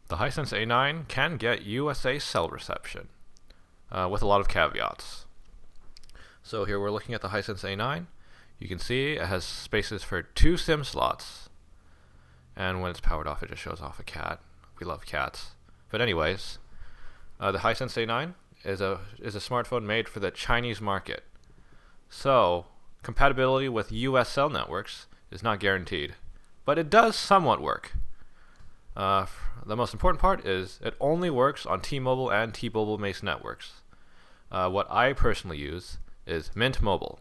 The Hisense A9 can get USA cell reception, with a lot of caveats. So here we're looking at the Hisense A9. You can see it has spaces for 2 SIM slots. And when it's powered off, it just shows off a cat. We love cats. But anyways, the Hisense A9 is a smartphone made for the Chinese market. So compatibility with US cell networks is not guaranteed, but it does somewhat work. The most important part is it only works on T-Mobile and T-Mobile based networks. What I personally use is Mint Mobile.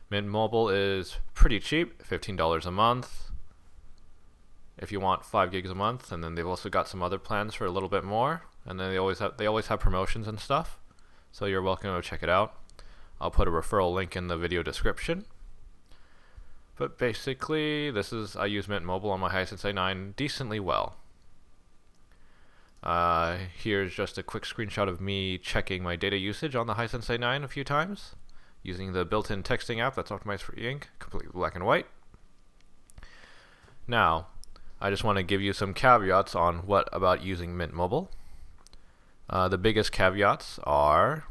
Mint Mobile is pretty cheap, $15 a month if you want 5 gigs a month, and then they've also got some other plans for a little bit more, and then they always have promotions and stuff, so you're welcome to check it out. I'll put a referral link in the video description. But basically, I use Mint Mobile on my Hisense A9 decently well. Here's just a quick screenshot of me checking my data usage on the Hisense A9 a few times, using the built-in texting app that's optimized for Eink, completely black and white. Now, I just want to give you some caveats on what about using Mint Mobile. The biggest caveats are,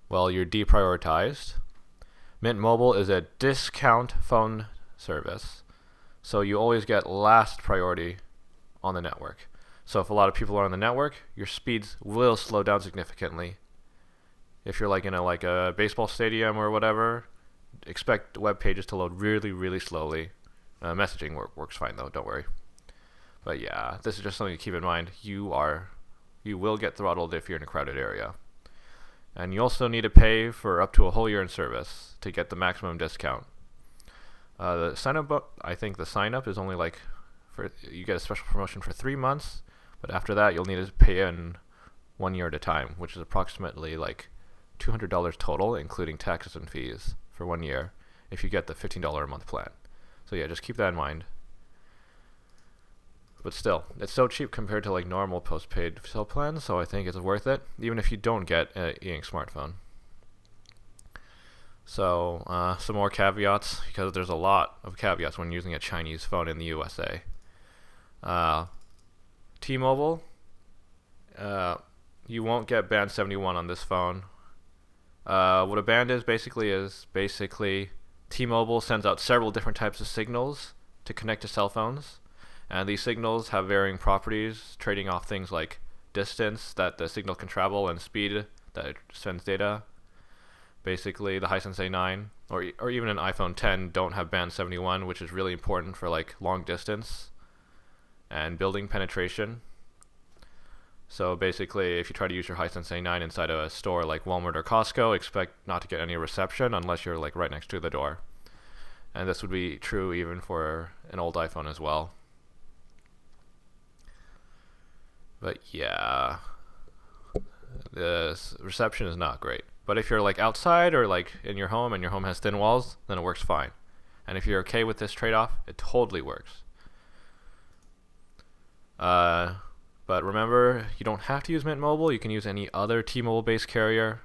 well, you're deprioritized. Mint Mobile is a discount phone service, so you always get last priority on the network. So if a lot of people are on the network, your speeds will slow down significantly. If you're in a baseball stadium or whatever, expect web pages to load really, really slowly. Messaging works fine though, don't worry. But yeah, this is just something to keep in mind. You will get throttled if you're in a crowded area. And you also need to pay for up to a whole year in service to get the maximum discount. The sign-up, I think the sign-up is only you get a special promotion for 3 months, but after that you'll need to pay in 1 year at a time, which is approximately $200 total, including taxes and fees for 1 year if you get the $15 a month plan. So yeah, just keep that in mind. But still, it's so cheap compared to normal postpaid cell plans, so I think it's worth it, even if you don't get an Eink smartphone. So, some more caveats, because there's a lot of caveats when using a Chinese phone in the USA. T-Mobile, you won't get band 71 on this phone. What a band is basically T-Mobile sends out several different types of signals to connect to cell phones. And these signals have varying properties, trading off things like distance that the signal can travel and speed that it sends data. Basically, the Hisense A9 or even an iPhone 10 don't have band 71, which is really important for long distance and building penetration. So basically, if you try to use your Hisense A9 inside of a store like Walmart or Costco, expect not to get any reception unless you're right next to the door. And this would be true even for an old iPhone as well. But yeah, the reception is not great. But if you're outside or in your home and your home has thin walls, then it works fine. And if you're okay with this trade-off, it totally works. But remember, you don't have to use Mint Mobile. You can use any other T-Mobile based carrier.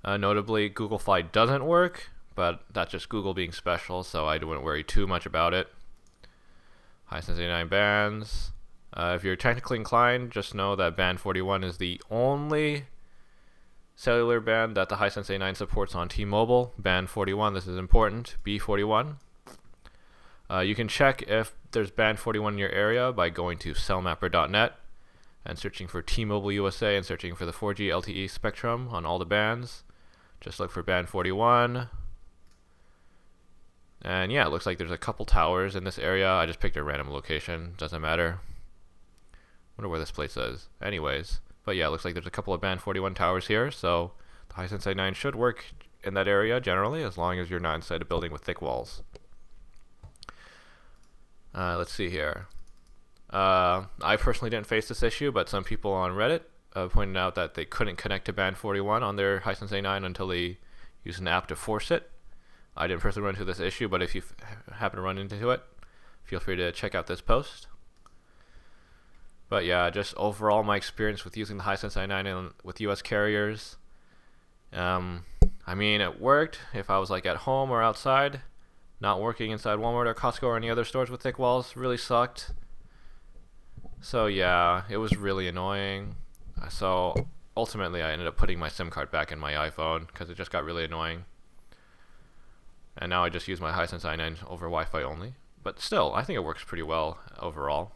Notably, Google Fi doesn't work, but that's just Google being special, so I wouldn't worry too much about it. Hisense A9 bands. If you're technically inclined, just know that band 41 is the only cellular band that the Hisense A9 supports on T-Mobile. Band 41, this is important, B41. You can check if there's band 41 in your area by going to cellmapper.net and searching for T-Mobile USA and searching for the 4G LTE spectrum on all the bands. Just look for band 41. And yeah, it looks like there's a couple towers in this area. I just picked a random location, doesn't matter. Wonder where this place is. Anyways, but yeah, it looks like there's a couple of band 41 towers here, so the Hisense A9 should work in that area generally, as long as you're not inside a building with thick walls. Let's see here. I personally didn't face this issue, but some people on Reddit pointed out that they couldn't connect to band 41 on their Hisense A9 until they used an app to force it. I didn't personally run into this issue, but if you happen to run into it, feel free to check out this post. But yeah, just overall my experience with using the Hisense A9 with US carriers. I mean, it worked if I was at home or outside. Not working inside Walmart or Costco or any other stores with thick walls really sucked. So yeah, it was really annoying. So ultimately I ended up putting my SIM card back in my iPhone because it just got really annoying. And now I just use my Hisense A9 over Wi-Fi only. But still, I think it works pretty well overall.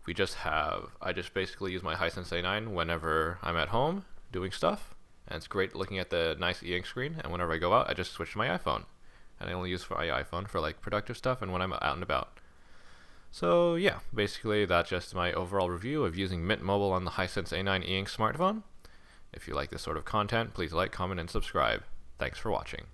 I just basically use my Hisense A9 whenever I'm at home doing stuff. And it's great looking at the nice Eink screen. And whenever I go out, I just switch to my iPhone. And I only use my iPhone for like productive stuff and when I'm out and about. So yeah, basically that's just my overall review of using Mint Mobile on the Hisense A9 Eink smartphone. If you like this sort of content, please like, comment, and subscribe. Thanks for watching.